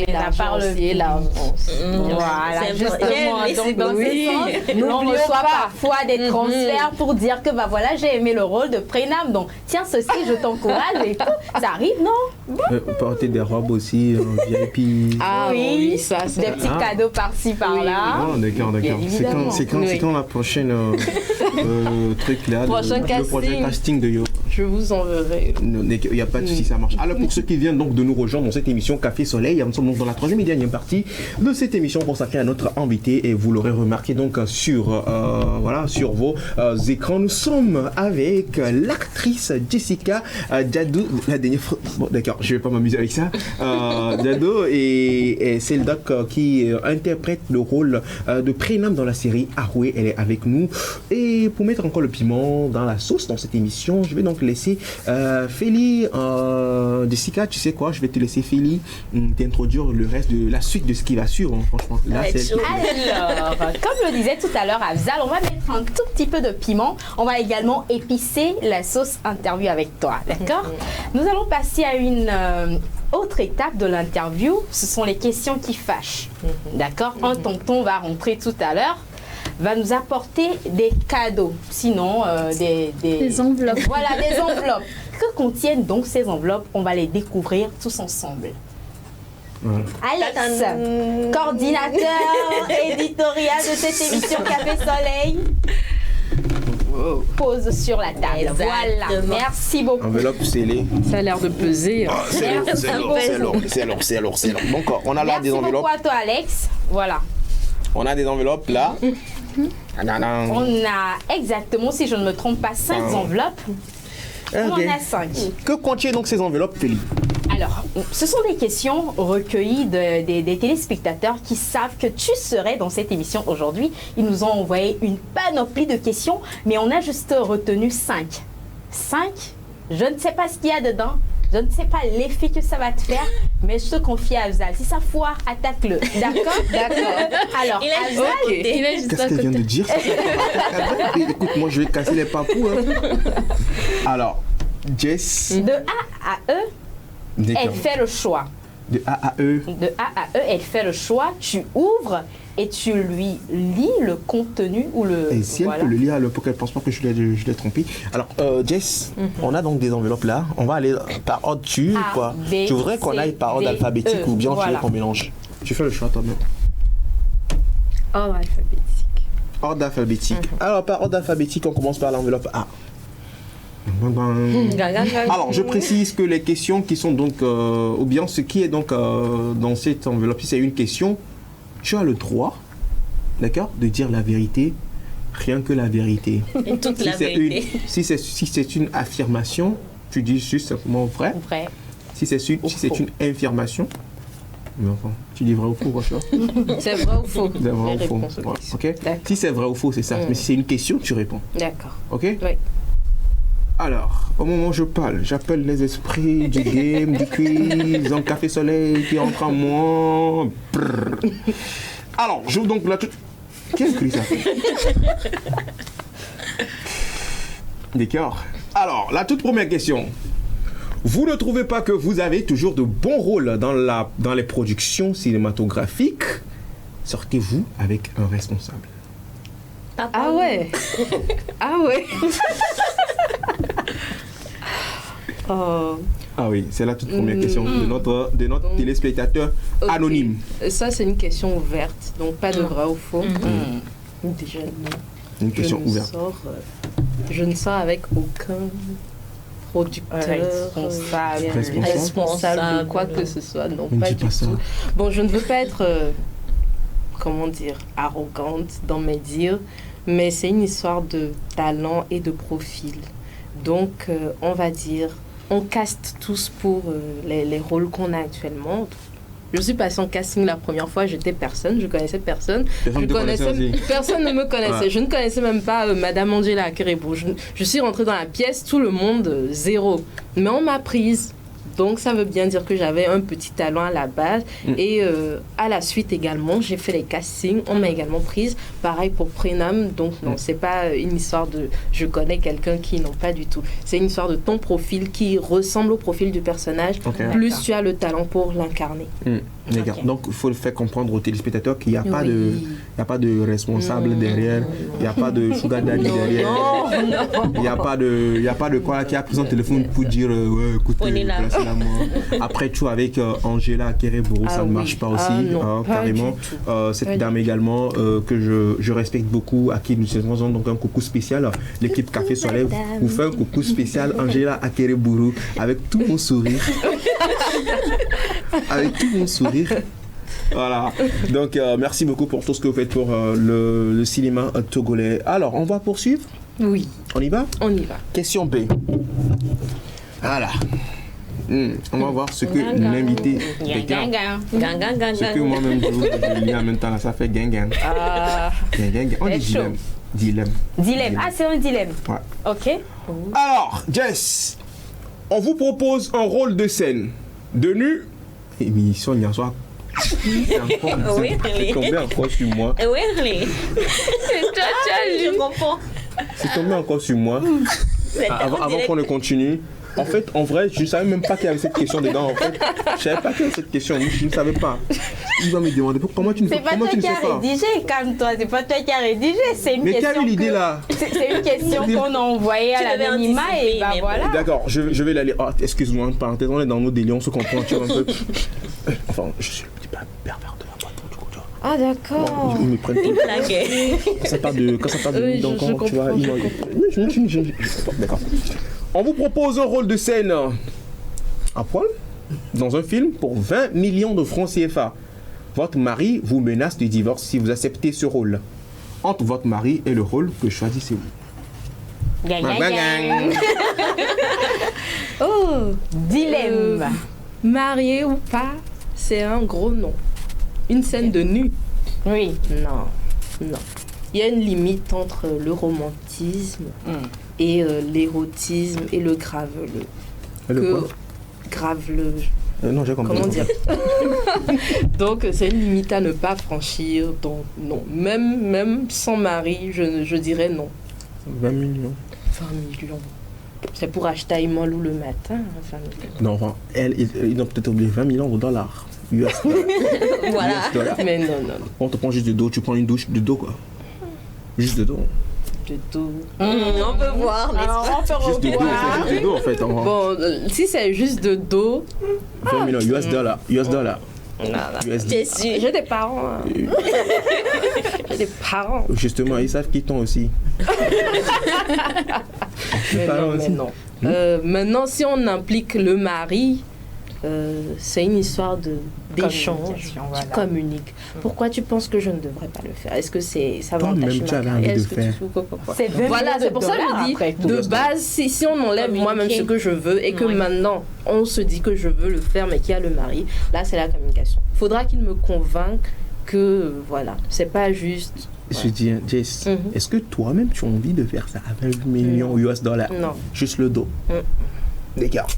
Et l'argent aussi, l'avance. Voilà, justement, donc dans ce sens, on reçoit parfois des transferts pour dire que voilà, j'ai aimé le rôle de Prénam, donc tiens ceci, je t'encourage et tout. Ça arrive, non? Porter des robes aussi, VIP. Ah oui, ça des petits cadeaux par-ci, par-là. Ah, d'accord. C'est quand la prochaine truc là, le projet casting de Yo? Je vous enverrai. Il n'y a pas de souci, ça marche. Alors pour ceux qui viennent donc de nous rejoindre dans cette émission Café Soleil, nous sommes donc dans la troisième et dernière partie de cette émission consacrée à notre invité et vous l'aurez remarqué donc sur vos écrans. Nous sommes avec l'actrice Jessica Diado. La dernière fois, bon d'accord, je vais pas m'amuser avec ça. Diado et c'est le doc qui interprète le rôle de Prénam dans la série Aroué. Elle est avec nous et pour mettre encore le piment dans la sauce dans cette émission, je vais donc laisser Félie, Jessica, tu sais quoi, je vais te laisser Félie t'introduire le reste de la suite de ce qui va suivre, franchement. Là, alors, comme le disait tout à l'heure Afzal, on va mettre un tout petit peu de piment. On va également épicer la sauce interview avec toi, d'accord? Nous allons passer à une autre étape de l'interview, ce sont les questions qui fâchent, d'accord? Un tonton va rentrer tout à l'heure, va nous apporter des cadeaux, sinon des enveloppes. Voilà, des enveloppes. Que contiennent donc ces enveloppes? On va les découvrir tous ensemble. Alex, coordinateur éditorial de cette émission Café Soleil, pose sur la table. Exactement. Voilà, merci beaucoup. Enveloppe scellée. Ça a l'air de peser. C'est lourd. Donc on a là des enveloppes. Merci beaucoup à toi Alex. Voilà. On a des enveloppes là. On a exactement, si je ne me trompe pas, 5 enveloppes. On en a 5. Que contiennent donc ces enveloppes, Félie? Alors, ce sont des questions recueillies des téléspectateurs qui savent que tu serais dans cette émission aujourd'hui. Ils nous ont envoyé une panoplie de questions, mais on a juste retenu 5. 5, je ne sais pas ce qu'il y a dedans. Je ne sais pas l'effet que ça va te faire, mais je te confie à Afzal. Si ça foire, attaque-le. D'accord? Alors, Afzal, qu'est-ce qu'elle vient de dire? Écoute, moi je vais te casser les papous. Alors, Jess. De A à E, elle fait le choix. De A à E. De A à E, elle fait le choix. Tu ouvres et tu lui lis le contenu ou le. Et si elle peut le lire, pour qu'elle ne pense pas que je l'ai trompé. Alors, Jess, on a donc des enveloppes là. On va aller par ordre quoi. Tu voudrais qu'on aille par ordre alphabétique ou bien tu veux qu'on mélange? Tu fais le choix toi-même. Ordre alphabétique. Ordre alphabétique. Alors, par ordre alphabétique, on commence par l'enveloppe A. Alors, je précise que les questions qui sont donc, ou bien ce qui est donc dans cette enveloppe, si c'est une question, tu as le droit, d'accord, de dire la vérité, rien que la vérité. Et toute la vérité. Si c'est une affirmation, tu dis juste simplement vrai. Vrai. Si c'est une affirmation, mais enfin, tu dis vrai ou faux, quoi, tu vois. C'est vrai ou faux? C'est vrai ou faux. Ouais, ok. Si c'est vrai ou faux, c'est ça. Mais si c'est une question, tu réponds. D'accord. Ok. Oui. Alors, au moment où je parle, j'appelle les esprits du game, du quiz, un café soleil qui entre en moi. Brrr. Alors, j'ouvre donc la toute... Qu'est-ce que ça fait? D'accord. Alors, la toute première question. Vous ne trouvez pas que vous avez toujours de bons rôles dans les productions cinématographiques? Sortez-vous avec un responsable. Ah ouais. Ah ouais. Ah oui, c'est la toute première question de notre téléspectateur anonyme. Ça, c'est une question ouverte, donc pas de vrai ou faux. Déjà, non. Une question ouverte. Je ne sors avec aucun producteur, responsable de quoi que ce soit. Non, pas du tout. Bon, je ne veux pas être, arrogante dans mes dires, mais c'est une histoire de talent et de profil. Donc, on va dire, on caste tous pour les rôles qu'on a actuellement. Je suis passée en casting la première fois, j'étais personne, je connaissais personne. Personne ne me connaissait. Ouais. Je ne connaissais même pas Madame Angela Akereburu. Je suis rentrée dans la pièce, tout le monde, zéro. Mais on m'a prise. Donc ça veut bien dire que j'avais un petit talent à la base. Et à la suite également, j'ai fait les castings. On m'a également prise. Pareil pour Prénam. Donc non, c'est pas une histoire de je connais quelqu'un qui, non, pas du tout. C'est une histoire de ton profil qui ressemble au profil du personnage. Okay. Plus tu as le talent pour l'incarner. Okay. Donc il faut le faire comprendre aux téléspectateurs qu'il n'y a, pas de responsable derrière. Il n'y a pas de sugar daddy derrière. Il n'y a pas de quoi qui a pris son téléphone pour dire écoutez, après tout avec Angela Akereburu, ça ne marche pas aussi, non, carrément. Cette dame également que je respecte beaucoup, à qui nous faisons donc un coucou spécial. L'équipe Café Soleil vous fait un coucou spécial, Angela Akereburu, avec tout mon sourire. Avec tout mon sourire. Voilà. Donc merci beaucoup pour tout ce que vous faites pour le cinéma togolais. Alors, on va poursuivre? Oui. On y va? On y va. Question B. Voilà. On va voir ce que l'invité ce que moi-même je lis en même temps là, ça fait gang. On dit dilemme. Ah, c'est un dilemme. Ouais. Ok. Alors, Jess, on vous propose un rôle de scène de nu. Et mais Sonia, soit c'est tombé encore sur moi. Oui, je comprends. C'est tombé encore sur moi. Avant qu'on ne continue. En fait, en vrai, je ne savais même pas qu'il y avait cette question dedans. En fait, je ne savais pas qu'il y avait cette question. Je ne savais pas. Il va me demander comment tu ne sais pas. C'est pas toi qui as rédigé, calme-toi. C'est pas toi qui as rédigé. C'est une mais question. Mais qui a eu l'idée là? C'est une question qu'on a envoyée à l'anonymat et bah voilà. D'accord, je vais la lire. Oh, excuse-moi, une parenthèse, on est dans nos délires, on se comprend un peu. Enfin, je suis le petit pervers de la boîte. Ah d'accord. Ils me prennent tout. Quand ça parle de nuit d'encore, tu vois. D'accord. On vous propose un rôle de scène à poil dans un film pour 20 millions de francs CFA. Votre mari vous menace de divorce si vous acceptez ce rôle. Entre votre mari et le rôle, que choisissez-vous? Oh, dilemme. Marié ou pas, c'est un gros non. Une scène de nu. Oui. Non. Il y a une limite entre le romantisme et l'érotisme et le graveleux. Graveleux. Non, j'ai compris. Comment dire? Donc, c'est une limite à ne pas franchir. Donc, non. Même sans mari, je dirais non. 20 millions. 20 millions. C'est pour acheter Aïmalou le matin. 20 millions. Non, enfin, ils ont peut-être oublié 20 millions de dollars. US. Voilà. US dollars. Mais non. On te prend juste de dos, tu prends une douche de dos, quoi. Juste de dos. De dos. On peut voir, mais on peut juste de dos, en fait. Bon, si c'est juste de dos. 20 millions US dollars. J'ai des parents. J'ai des parents. Justement, ils savent qu'ils t'ont aussi. Mais non. Maintenant, si on implique le mari, c'est une histoire d'échange, tu communiques. Pourquoi tu penses que je ne devrais pas le faire? Est-ce que ça va entacher ma carrière? Est-ce que voilà, c'est pour ça que je dis, de base, si on enlève moi-même ce que je veux et que maintenant, on se dit que je veux le faire, mais qu'il y a le mari, là, c'est la communication. Il faudra qu'il me convainque que, voilà, c'est pas juste... Je dis, Jess, est-ce que toi-même, tu as envie de faire ça à 20 millions US dollars? Non. Juste le dos. D'accord.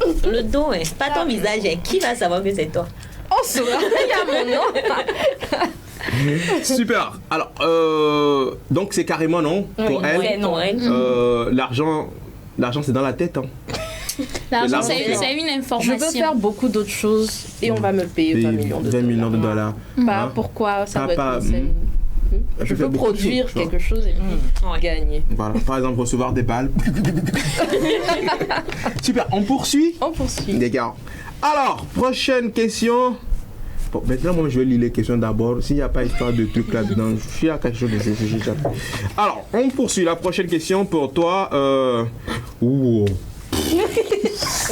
Le dos, pas ton visage. Qui va savoir que c'est toi? On saura, il y a mon nom. Super. Alors, donc c'est carrément non pour elle. Non. L'argent, c'est dans la tête. Hein. L'argent, c'est une information. Je veux faire beaucoup d'autres choses et on va me payer 20 millions de dollars. Hein? Pourquoi ça va être une scène? Je peux produire quelque chose et puis gagner. Voilà. Par exemple, recevoir des balles. Super, on poursuit. On poursuit. Les gars. Alors, prochaine question. Bon, maintenant, moi, je vais lire les questions d'abord. S'il n'y a pas histoire de trucs là-dedans, je suis à quelque chose de ce sujet. Alors, on poursuit. La prochaine question pour toi. Ouh.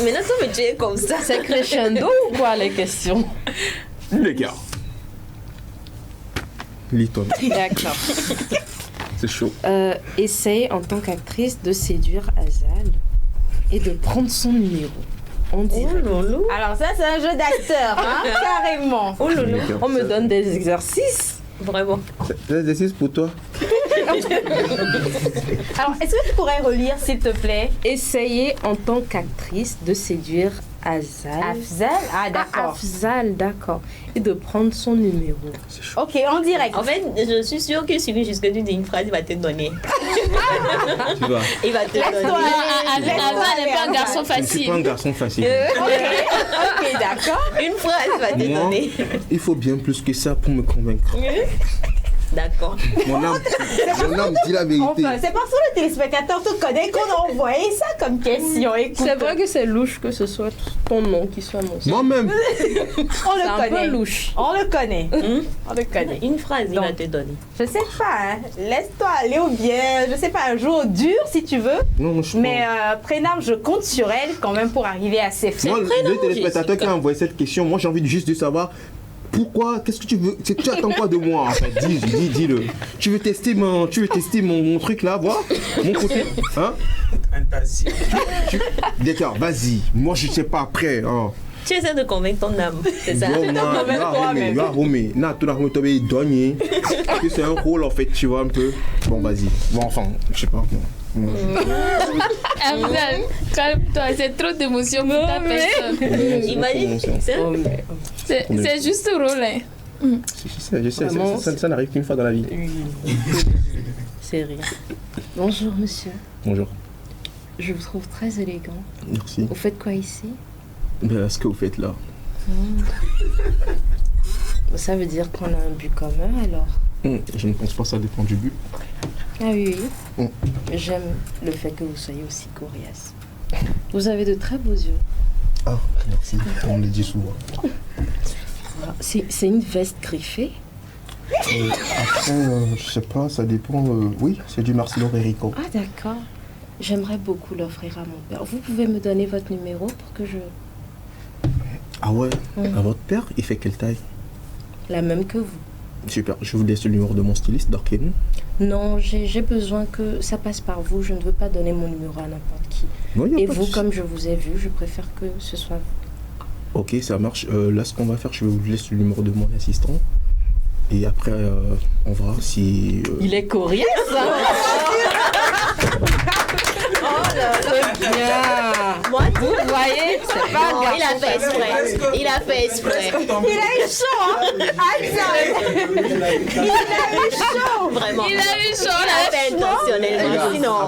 Mais non, mais tu es comme ça. C'est crescendo ou quoi les questions? Les gars. Lis-toi. D'accord. C'est chaud. Essaye en tant qu'actrice de séduire Azal et de prendre son numéro. On dit. Alors ça, c'est un jeu d'acteur, hein, carrément. Oh lolo. On me donne des exercices. Vraiment. C'est l'exercice pour toi. Alors, est-ce que tu pourrais relire, s'il te plaît? Essayer en tant qu'actrice de séduire Azal. Afzal? Ah, d'accord. Afzal, d'accord. Et de prendre son numéro. Ok, en direct. En fait, je suis sûre que suivi jusque tu dis une phrase, il va te donner. Tu vois. Il va te Laisse-toi donner. aller. Azal n'est pas un garçon Je ne suis pas un facile. garçon facile. Ok, d'accord. Une phrase, il va te Moi, donner. il faut bien plus que ça pour me convaincre. D'accord. Mon âme dit la vérité. Enfin, c'est parce que le téléspectateur te connaît qu'on a envoyé ça comme question. Écoute, C'est vrai que c'est louche que ce soit ton nom qui soit annoncé. Moi-même. on C'est le un connaît. peu louche. On le connaît. On le connaît. Une phrase, il va te donner. Je sais pas, hein. Laisse-toi aller ou bien, je sais pas, un jour dur si tu veux. Non, je Mais Prénam, je compte sur elle quand même pour arriver à ses fins. Moi, prénom, le téléspectateur Jessica. qui a envoyé cette question, moi j'ai envie juste de savoir pourquoi, qu'est-ce que tu veux, tu attends quoi de moi en fait, dis-le. Tu veux tester mon truc là, voir mon côté, hein? D'accord, vas-y, moi je sais pas après, hein. Tu essaies de convaincre ton âme, c'est ça? Tu vas Romé, na tout l'armée tombé donné, que c'est un rôle en fait, tu vois un peu. Bon vas-y, bon enfin, je sais pas. Azal, calme-toi, c'est trop d'émotions pour ta personne. Imagine, C'est juste rôle. Hein. Je sais, Vraiment, ça n'arrive qu'une fois dans la vie. C'est rien. Bonjour monsieur. Bonjour, Je vous trouve très élégant. merci. Vous faites quoi ici? Ben, ce que vous faites là. Ça veut dire qu'on a un but commun alors. Je ne pense pas que ça dépend du but. Ah oui, Mm. J'aime le fait que vous soyez aussi coriace. Vous avez de très beaux yeux. Ah, merci, on le dit souvent. C'est une veste griffée? Après, je sais pas, ça dépend. Oui, c'est du Marcelo Rico. Ah d'accord. J'aimerais beaucoup l'offrir à mon père. Vous pouvez me donner votre numéro pour que je... Ah ouais, à votre père, il fait quelle taille? La même que vous. Super, je vous laisse le numéro de mon styliste, Dorken. Non, j'ai besoin que ça passe par vous. Je ne veux pas donner mon numéro à n'importe qui. Non, y a Et pas de vous, souci. comme je vous ai vu, je préfère que ce soit vous. Ok, ça marche. Là, ce qu'on va faire, je vous laisse le numéro de mon assistant. Et après, on verra si... Il est coriace, hein? Bien. Moi, Vous voyez, c'est pas non, un il a fait exprès. Il a fait exprès. Il a eu chaud, hein? Azal. Il a eu chaud. Vraiment. Il a eu chaud, Il a fait intentionnellement. Sinon.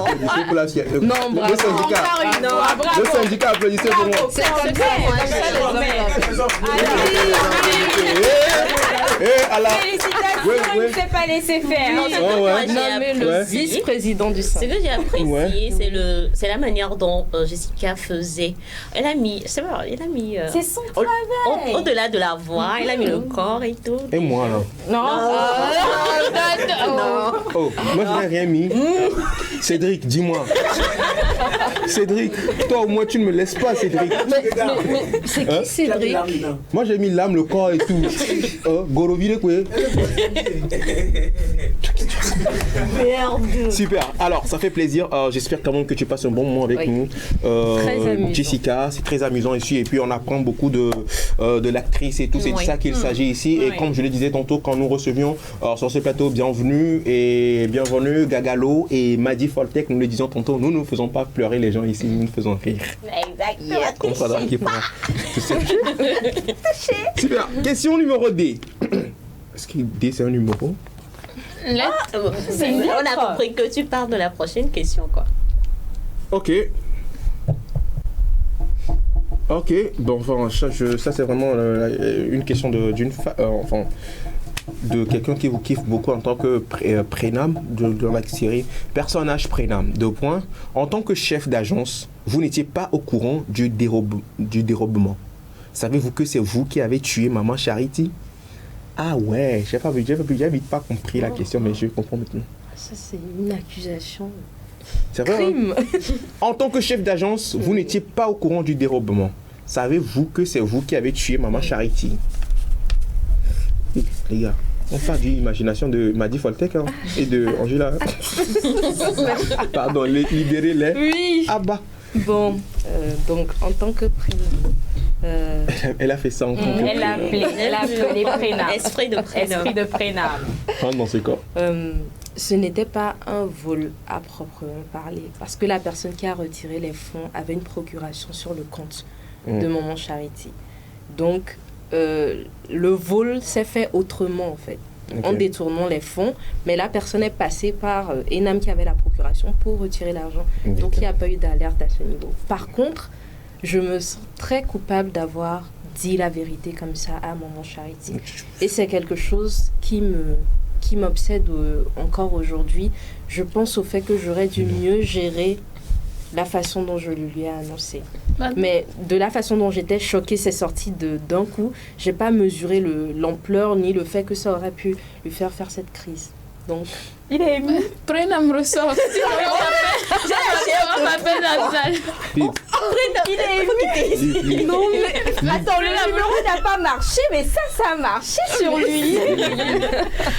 Non, bravo. Le syndicat, Encore une fois, le bravo. syndicat, applaudissez pour moi. C'est comme ça, les Et à la... Félicitations, Ouais, il ouais. ne s'est pas laissé faire. Non, ce que Oh, moi, ouais. j'ai Nommé le apprécié, vice-président du ce centre. que j'ai apprécié, Ouais. c'est la manière dont Jessica faisait. Elle a mis, c'est vrai, elle a mis. C'est son travail. Au-delà de la voix, elle a mis le corps et tout. Et moi, là? Non. Oh, moi, je n'ai rien mis. Cédric, dis-moi. Cédric, toi, au moins, tu ne me laisses pas, Cédric. Mais c'est qui Cédric? Moi, j'ai mis l'âme, le corps et tout. Gorovile, quoi. Merde. Super. Alors, ça fait plaisir. J'espère quand même que tu passes un bon moment avec Oui. nous. Très amusant. Jessica, c'est très amusant ici. Et puis, on apprend beaucoup de l'actrice et tout. C'est de Oui. ça qu'il s'agit ici. Et Oui. comme je le disais tantôt, quand nous recevions sur ce plateau, bienvenue Gagalo et Madi Foltec, nous le disions tantôt, nous ne faisons pas pleurer les gens ici, nous nous faisons rire. Exactement. Comme ça, là, qui fera. Super. Question numéro D. Est-ce que D, c'est un numéro? On a compris que tu parles de la prochaine question, quoi. Ok. Ok, bon, enfin, ça c'est vraiment une question de quelqu'un qui vous kiffe beaucoup en tant que Prénam de la série Personnage Prénam. 2 points. En tant que chef d'agence, vous n'étiez pas au courant du dérobement. savez-vous que c'est vous qui avez tué maman Charity? Ah ouais, j'avais pas compris la question, mais je comprends maintenant. Ça, c'est une accusation. C'est vrai, Crime. hein? En tant que chef d'agence, vous n'étiez pas au courant du dérobement. Savez-vous que c'est vous qui avez tué maman Charity? Les gars, on parle d'une imagination de Madi Foltek et de Angela. Pardon, libérez-les. Oui. Ah bah. Bon, donc en tant que prénom. Elle a fait ça en tant que... Elle a appelé prénam. Esprit de prénom. Esprit de prénam. Rentre dans ce corps. Ce n'était pas un vol à proprement parler, parce que la personne qui a retiré les fonds avait une procuration sur le compte de Maman Charity. Donc, le vol s'est fait autrement, en fait, en détournant les fonds, mais la personne est passée par Enam qui avait la procuration pour retirer l'argent. Donc, il n'y a pas eu d'alerte à ce niveau. Par contre, je me sens très coupable d'avoir dit la vérité comme ça à Maman Charity. Et c'est quelque chose qui m'obsède encore aujourd'hui. Je pense au fait que j'aurais dû mieux gérer la façon dont je lui ai annoncé. Mais de la façon dont j'étais choquée, c'est sorti d'un coup. J'ai pas mesuré l'ampleur ni le fait que ça aurait pu lui faire cette crise. Donc, il est ému. Prénom ressort. On m'appelle la salle. Il est ému. Non, mais attends, le numéro n'a pas marché, mais ça a marché sur lui.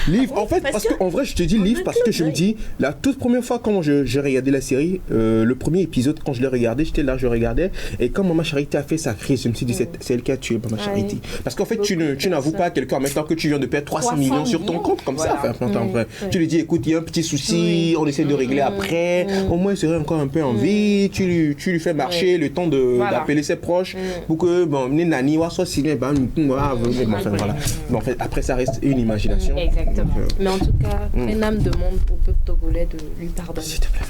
Liv, en fait, parce qu'en vrai, je te dis Liv, parce que je me dis, la toute première fois quand j'ai regardé la série, le premier épisode, quand je l'ai regardé, j'étais là, je regardais, et quand Maman Charity a fait sa crise, je me suis dit, c'est elle qui a tué Maman Charity. Parce qu'en fait, tu n'avoues pas à quelqu'un, maintenant que tu viens de perdre 300 millions sur ton compte, comme ça. Tu lui dis, écoute, il y a un petit souci, on essaie de régler après, au moins il serait encore un peu en vie, tu lui fais marcher le temps d'appeler ses proches pour que, bon, Nani, soit signé, voilà. Mais en fait, après, ça reste une imagination. Exactement. Mais en tout cas, Prénam demande au peuple togolais de lui pardonner. S'il te plaît.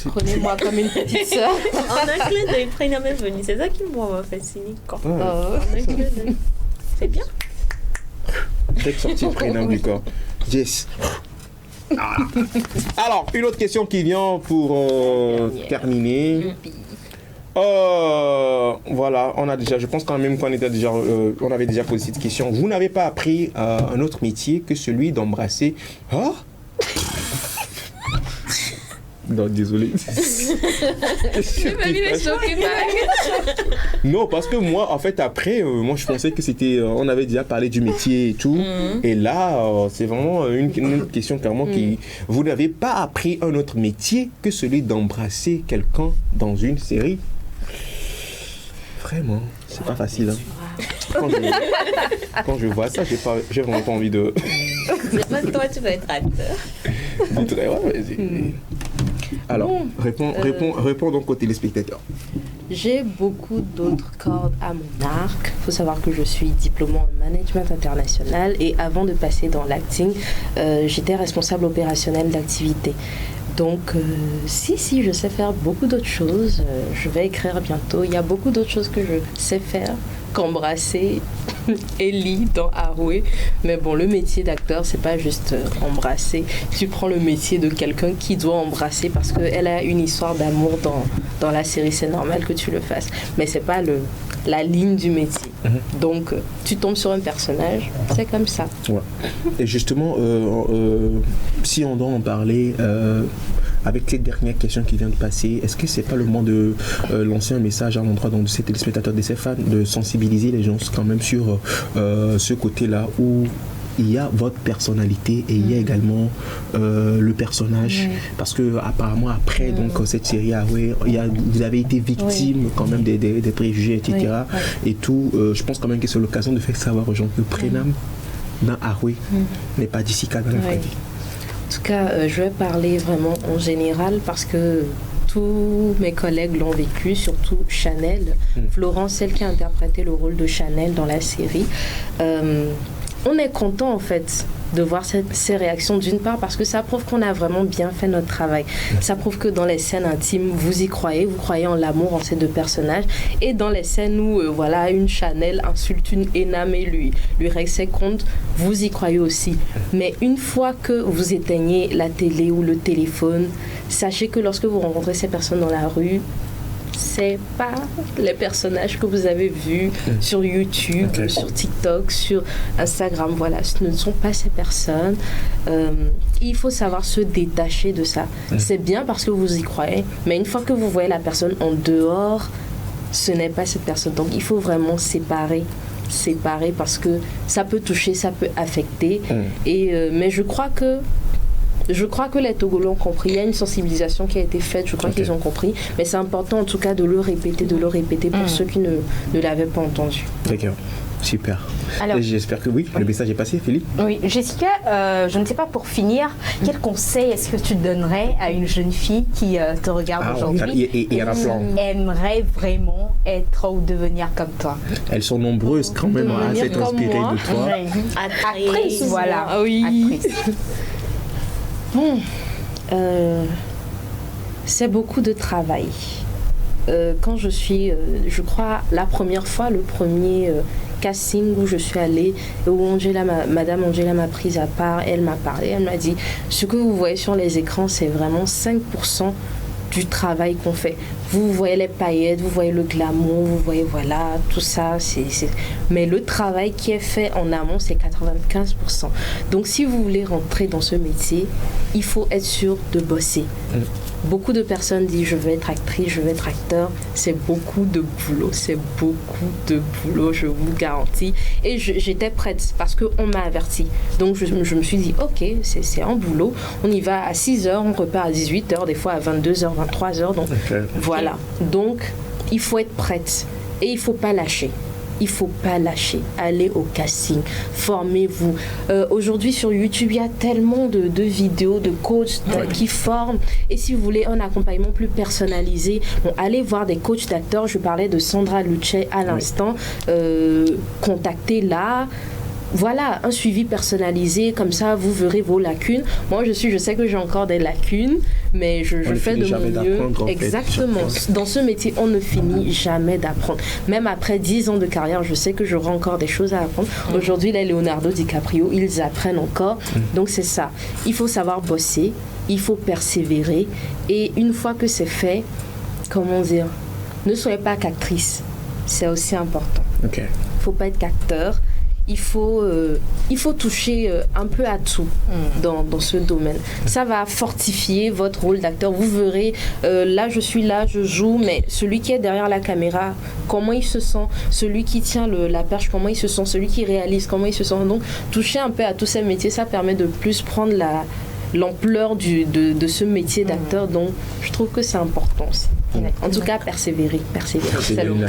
Prenez-moi comme une petite sœur. En un clin d'œil, Prénam est venu. C'est ça qui m'a fasciné. C'est bien. Dès que sorti Prénam du corps. Yes. Alors, une autre question qui vient pour terminer. Voilà, on a déjà, je pense quand même qu'on était déjà, on avait déjà posé cette question. Vous n'avez pas appris un autre métier que celui d'embrasser. Ah? Non, désolé. Non, parce que moi, en fait, après, moi, je pensais que c'était, on avait déjà parlé du métier et tout. Et là, c'est vraiment une question clairement qui, vous n'avez pas appris un autre métier que celui d'embrasser quelqu'un dans une série. Vraiment, c'est pas facile. Hein. Quand je vois ça, j'ai vraiment pas envie de. C'est pas toi, tu vas être acteur. Alors, réponds donc aux téléspectateurs. J'ai beaucoup d'autres cordes à mon arc. Il faut savoir que je suis diplômée en management international et avant de passer dans l'acting, j'étais responsable opérationnel d'activité. Donc, si, je sais faire beaucoup d'autres choses. Je vais écrire bientôt. Il y a beaucoup d'autres choses que je sais faire qu'embrasser Ellie dans Aroué. Mais bon, le métier d'acteur, c'est pas juste embrasser. Tu prends le métier de quelqu'un qui doit embrasser parce qu'elle a une histoire d'amour dans la série. C'est normal que tu le fasses. Mais c'est pas la ligne du métier. Donc, tu tombes sur un personnage, c'est comme ça. Ouais. Et justement, si on doit en parler... avec cette dernière question qui vient de passer, est-ce que c'est pas le moment de lancer un message à l'endroit de ces téléspectateurs, de ces fans, de sensibiliser les gens quand même sur ce côté-là où il y a votre personnalité et il y a également le personnage, parce que apparemment après donc cette série vous avez été victime quand même des préjugés, etc. Et tout, je pense quand même que c'est l'occasion de faire savoir aux gens que Prénam dans Aroué n'est pas d'ici qu'à dans la vraie vie. En tout cas, je vais parler vraiment en général parce que tous mes collègues l'ont vécu, surtout Chanel. Florence, celle qui a interprété le rôle de Chanel dans la série. On est content en fait de voir ces réactions d'une part parce que ça prouve qu'on a vraiment bien fait notre travail. Ça prouve que dans les scènes intimes, vous y croyez, vous croyez en l'amour en ces deux personnages. Et dans les scènes où une Chanel insulte une Enam et lui règle ses comptes, vous y croyez aussi. Mais une fois que vous éteignez la télé ou le téléphone, sachez que lorsque vous rencontrez ces personnes dans la rue, c'est pas les personnages que vous avez vus sur YouTube, sur TikTok, sur Instagram. Voilà, ce ne sont pas ces personnes. Il faut savoir se détacher de ça. C'est bien parce que vous y croyez, mais une fois que vous voyez la personne en dehors, ce n'est pas cette personne. Donc il faut vraiment séparer parce que ça peut toucher, ça peut affecter. Mais je crois que les Togolais ont compris. Il y a une sensibilisation qui a été faite, je crois qu'ils ont compris. Mais c'est important en tout cas de le répéter pour ceux qui ne l'avaient pas entendu. D'accord. Super. Alors, j'espère que oui, le message est passé, Philippe. Oui, Jessica, je ne sais pas, pour finir, quel conseil est-ce que tu donnerais à une jeune fille qui te regarde aujourd'hui et aimerait vraiment être ou devenir comme toi? Elles sont nombreuses quand même à s'être inspirées de toi. Actrice, voilà. Ah oui. C'est beaucoup de travail. Quand je suis, je crois, la première fois, le premier casting où je suis allée, où Madame Angela m'a prise à part, elle m'a parlé, elle m'a dit, ce que vous voyez sur les écrans, c'est vraiment 5% du travail qu'on fait. Vous voyez les paillettes, vous voyez le glamour, vous voyez, voilà, tout ça. Mais le travail qui est fait en amont, c'est 95%. Donc, si vous voulez rentrer dans ce métier, il faut être sûr de bosser. Beaucoup de personnes disent, je veux être actrice, je veux être acteur. C'est beaucoup de boulot, je vous garantis. Et j'étais prête parce qu'on m'a averti. Donc, je me suis dit, ok, c'est un boulot. On y va à 6h, on repart à 18h, des fois à 22h, 23h. Donc, voilà. Donc, il faut être prête et il ne faut pas lâcher. Allez au casting, formez-vous. Aujourd'hui sur YouTube, il y a tellement de vidéos de coachs qui forment. Et si vous voulez un accompagnement plus personnalisé, allez voir des coachs d'acteurs. Je parlais de Sandra Luchet à l'instant. Contactez-la. Voilà, un suivi personnalisé, comme ça vous verrez vos lacunes. Moi je sais que j'ai encore des lacunes, mais je fais de mon mieux. Exactement. Dans ce métier, on ne finit jamais d'apprendre. Même après 10 ans de carrière, je sais que j'aurai encore des choses à apprendre. Aujourd'hui, les Leonardo DiCaprio, ils apprennent encore. Donc c'est ça. Il faut savoir bosser, il faut persévérer. Et une fois que c'est fait, comment dire, ne soyez pas qu'actrice. C'est aussi important. Il ne faut pas être qu'acteur. Il faut toucher un peu à tout dans ce domaine. Ça va fortifier votre rôle d'acteur. Vous verrez, là je suis là, je joue, mais celui qui est derrière la caméra, comment il se sent, celui qui tient la perche, comment il se sent, celui qui réalise, comment il se sent. Donc toucher un peu à tous ces métiers, ça permet de plus prendre l'ampleur de ce métier d'acteur. Donc je trouve que c'est important aussi. En tout cas, persévérer. C'est le mot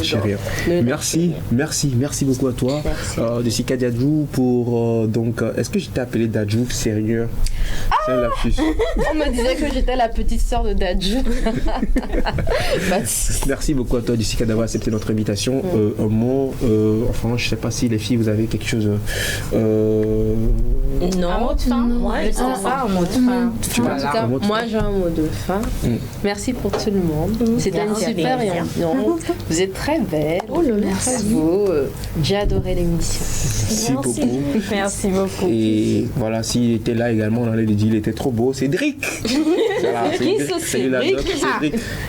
Merci beaucoup à toi, Jessica Dadjou, pour est-ce que je t'ai appelé Dadjou sérieux? C'est un lapsus. On me disait que j'étais la petite sœur de Dadjou. Merci beaucoup à toi, Jessica, d'avoir accepté notre invitation. Un mot, enfin, je sais pas si les filles, vous avez quelque chose. Non, un mot de fin. Moi, je sais pas, un mot de fin. En tout cas, moi, j'ai un mot de fin. Merci pour tout le monde. C'était une super réunion. Vous êtes très belle. Très beau. J'ai adoré l'émission. Merci beaucoup. Et voilà, s'il était là également, on allait lui dire il était trop beau. Cédric.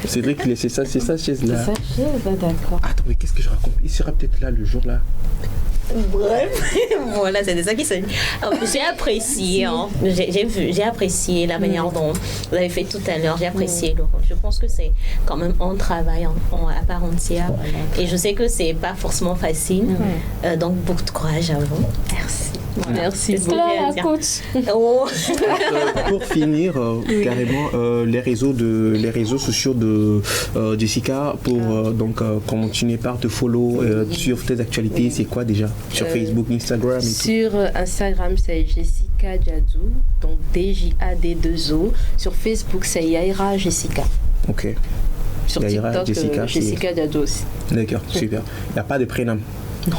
Cédric, c'est sa chaise là. Sa chaise, d'accord. Attends, mais qu'est-ce que je raconte? Il sera peut-être là le jour là. Bref, voilà, c'est de ça qu'il s'agit. J'ai apprécié, j'ai apprécié la manière dont vous avez fait tout à l'heure. J'ai apprécié le rôle. Je pense que c'est quand même un travail à part entière. Et je sais que c'est pas forcément facile. Donc beaucoup de courage à vous. Merci. Merci beaucoup. Pour finir, carrément, les réseaux sociaux de Jessica pour continuer par te follow sur tes actualités, c'est quoi déjà? Sur Facebook, Instagram et sur Instagram, c'est Jessica Dadjou, donc DJAD2O. Sur Facebook, c'est Yaira Jessica. Ok. Sur Yaira, TikTok, Jessica Dadjou aussi. D'accord, super. Il n'y a pas de prénom? Non.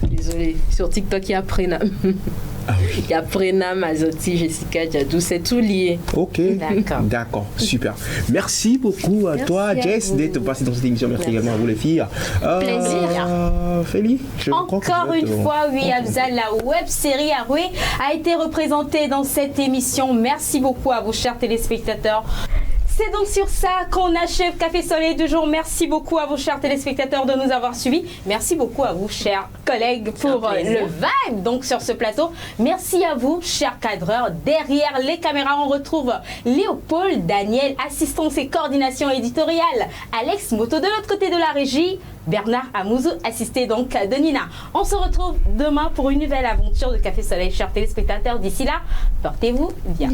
Désolée, sur TikTok il y a Prénam. Il y a Prénam, Azotti, Jessica Dadjou, c'est tout lié. Ok, d'accord, super. Merci beaucoup à toi, Jess, d'être passée dans cette émission. Merci également à vous les filles. Plaisir. Feli, encore une fois, oui, Afzal, la web série Aroué a été représentée dans cette émission. Merci beaucoup à vous, chers téléspectateurs. C'est donc sur ça qu'on achève Café Soleil du jour. Merci beaucoup à vous, chers téléspectateurs, de nous avoir suivis. Merci beaucoup à vous, chers collègues, pour le vibe donc sur ce plateau. Merci à vous, chers cadreurs. Derrière les caméras, on retrouve Léopold, Daniel, assistance et coordination éditoriale, Alex Moto de l'autre côté de la régie, Bernard Amouzou, assisté donc de Nina. On se retrouve demain pour une nouvelle aventure de Café Soleil, chers téléspectateurs. D'ici là, portez-vous bien.